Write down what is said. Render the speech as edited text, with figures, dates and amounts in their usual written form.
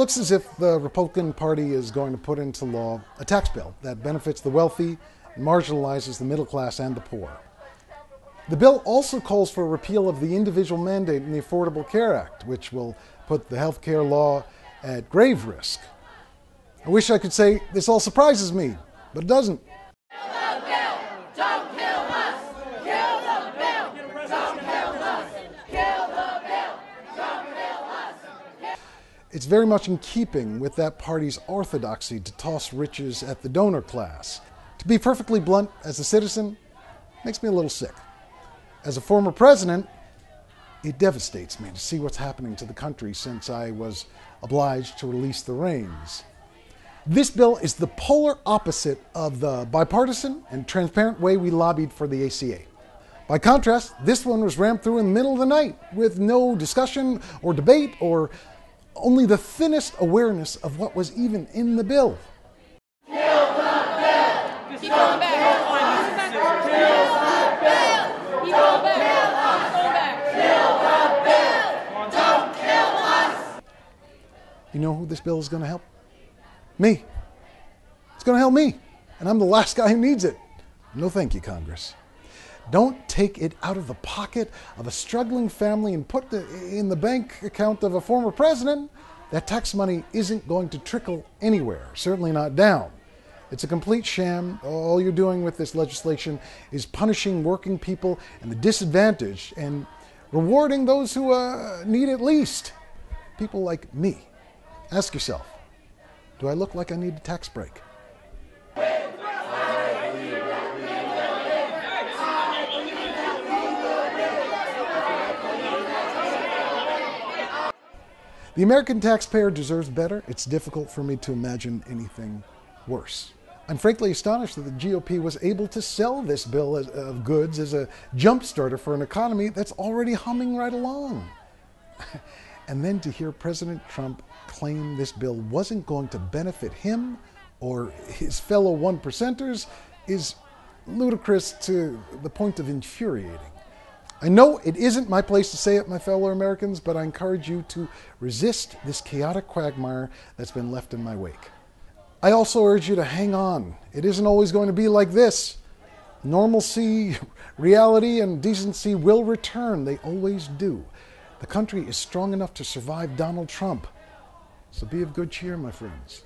looks as if the Republican Party is going to put into law a tax bill that benefits the wealthy and marginalizes the middle class and the poor. The bill also calls for a repeal of the individual mandate in the Affordable Care Act, which will put the health care law at grave risk. I wish I could say this all surprises me, but it doesn't. It's very much in keeping with that party's orthodoxy to toss riches at the donor class. To be perfectly blunt, as a citizen, makes me a little sick. As a former president, it devastates me to see what's happening to the country since I was obliged to release the reins. This bill is the polar opposite of the bipartisan and transparent way we lobbied for the ACA. By contrast, this one was rammed through in the middle of the night with no discussion or debate or only the thinnest awareness of what was even in the bill. Kill the bill! Keep going back! Kill the bill! Keep going back! Kill the bill! Don't kill us! You know who this bill is going to help? Me. It's going to help me, and I'm the last guy who needs it. No thank you, Congress. Don't take it out of the pocket of a struggling family and put it in the bank account of a former president. That tax money isn't going to trickle anywhere, certainly not down. It's a complete sham. All you're doing with this legislation is punishing working people and the disadvantaged and rewarding those who need it least. People like me. Ask yourself, do I look like I need a tax break? The American taxpayer deserves better. It's difficult for me to imagine anything worse. I'm frankly astonished that the GOP was able to sell this bill of goods as a jump starter for an economy that's already humming right along. And then to hear President Trump claim this bill wasn't going to benefit him or his fellow one-percenters is ludicrous to the point of infuriating. I know it isn't my place to say it, my fellow Americans, but I encourage you to resist this chaotic quagmire that's been left in my wake. I also urge you to hang on. It isn't always going to be like this. Normalcy, reality, and decency will return. They always do. The country is strong enough to survive Donald Trump. So be of good cheer, my friends.